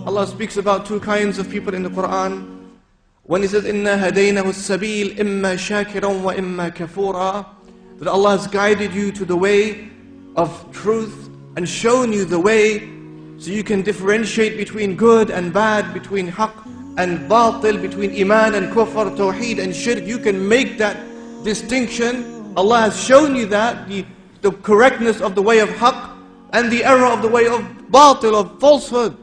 Allah speaks about two kinds of people in the Quran. When He says, إِنَّا هَدَيْنَهُ السَّبِيلِ إِمَّا شَاكِرًا وَإِمَّا كَفُورًا, that Allah has guided you to the way of truth and shown you the way so you can differentiate between good and bad, between haqq and batil, between iman and kufr, tawheed and shirk. You can make that distinction. Allah has shown you that, the correctness of the way of haqq and the error of the way of batil, of falsehood.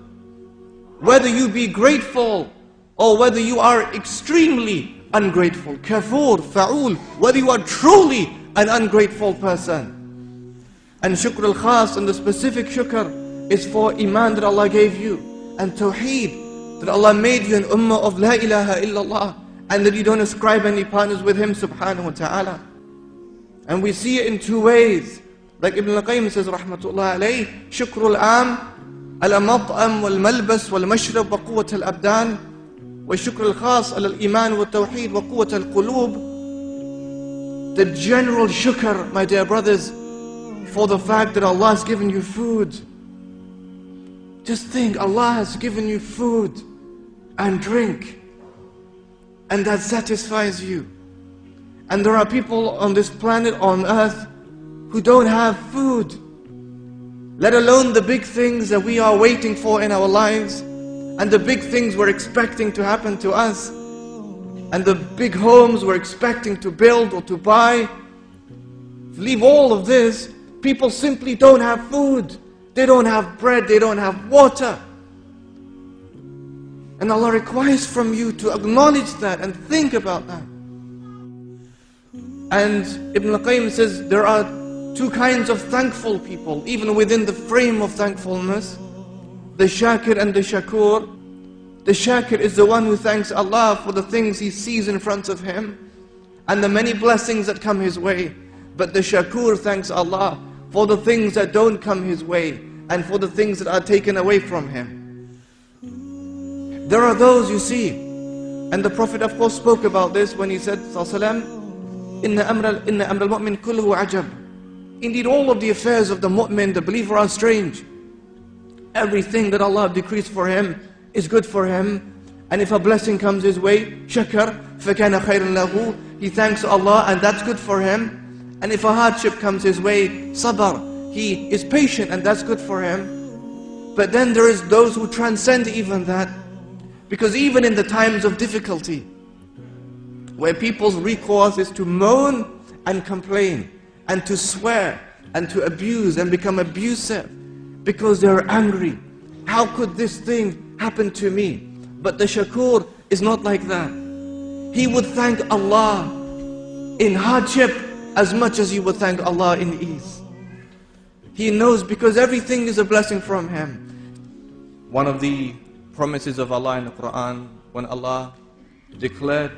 Whether you be grateful or whether you are extremely ungrateful, kafur, fa'ul, whether you are truly an ungrateful person. And shukr al-khas, and the specific shukr, is for iman that Allah gave you, and tawheed, that Allah made you an ummah of la ilaha illallah, and that you don't ascribe any partners with Him subhanahu wa ta'ala. And we see it in two ways. Like Ibn al-Qayyim says, rahmatullah alayh, shukr al-am, al-mat'am wal-malbas wal-mashrab wa quwwat al-abdan, wa shukr al-khas al-iman wal-tawheed wa quwwat al-qulub. The general shukr, my dear brothers, for the fact that Allah has given you food. Just think, Allah has given you food and drink, and that satisfies you. And there are people on this planet, on earth, who don't have food, let alone the big things that we are waiting for in our lives, and the big things we're expecting to happen to us, and the big homes we're expecting to build or to buy. Leave all of this. People simply don't have food. They don't have bread. They don't have water. And Allah requires from you to acknowledge that and think about that. And Ibn al-Qayyim says there are two kinds of thankful people, even within the frame of thankfulness. The shakir and the shakur. The shakir is the one who thanks Allah for the things he sees in front of him and the many blessings that come his way. But the shakur thanks Allah for the things that don't come his way and for the things that are taken away from him. There are those, you see, and the Prophet of course spoke about this when he said, Inna amra al-mu'min kulluhu ajab. Indeed, all of the affairs of the mu'min, the believer, are strange. Everything that Allah decrees for him is good for him. And if a blessing comes his way, shakar, fakana khayran lahu, he thanks Allah and that's good for him. And if a hardship comes his way, sabar, he is patient and that's good for him. But then there is those who transcend even that. Because even in the times of difficulty, where people's recourse is to moan and complain, and to swear, and to abuse, and become abusive, because they're angry. How could this thing happen to me? But the shakur is not like that. He would thank Allah in hardship as much as he would thank Allah in ease. He knows because everything is a blessing from him. One of the promises of Allah in the Quran, when Allah declared,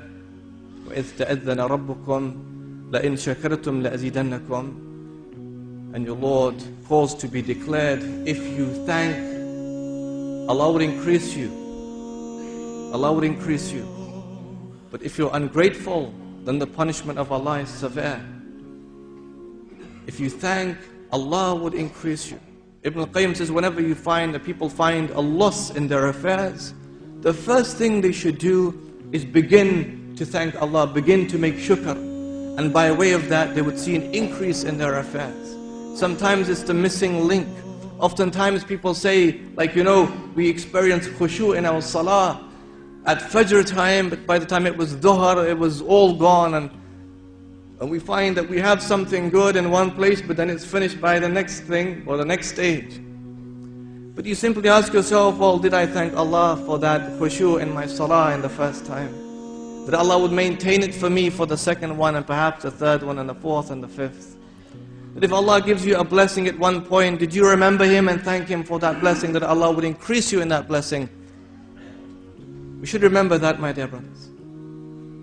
وَإِذْ تَأَذَّنَ رَبُّكُمْ لَإِنْ شَكَرْتُمْ لَأَزِيدَنَّكُمْ, and your Lord caused to be declared, if you thank, Allah would increase you. Allah would increase you. But if you're ungrateful, then the punishment of Allah is severe. If you thank, Allah would increase you. Ibn al-Qayyim says, whenever you find that people find a loss in their affairs, the first thing they should do is begin to thank Allah, begin to make shukr. And by way of that, they would see an increase in their affairs. Sometimes it's the missing link. Oftentimes people say, like, we experience khushu in our salah at Fajr time, but by the time it was Dhuhr, it was all gone. And we find that we have something good in one place, but then it's finished by the next thing or the next stage. But you simply ask yourself, well, did I thank Allah for that khushu in my salah in the first time? That Allah would maintain it for me for the second one, and perhaps the third one, and the fourth, and the fifth. That if Allah gives you a blessing at one point, did you remember Him and thank Him for that blessing, that Allah would increase you in that blessing? We should remember that, my dear brothers.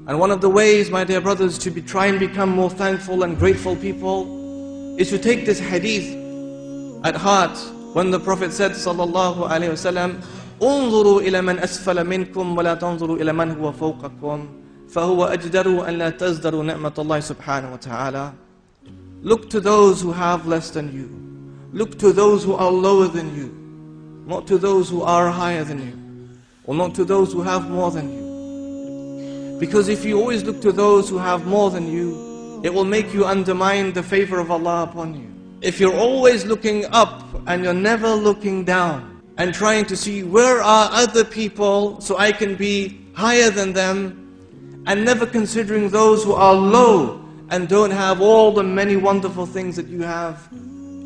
And one of the ways, my dear brothers, to try and become more thankful and grateful people is to take this hadith at heart. When the Prophet said, sallallahu alayhi wa sallam, انظروا إلى من أسفل منكم ولا تنظروا إلى من هو فوقكم فهو أجدر أن لا تزدروا نعمة الله سبحانه وتعالى. Look to those who have less than you. Look to those who are lower than you. not to those who are higher than you, or not to those who have more than you. Because if you always look to those who have more than you, it will make you undermine the favor of Allah upon you. If you're always looking up and you're never looking down and trying to see where are other people so I can be higher than them, and never considering those who are low and don't have all the many wonderful things that you have,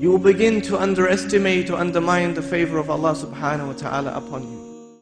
you will begin to underestimate or undermine the favor of Allah subhanahu wa ta'ala upon you.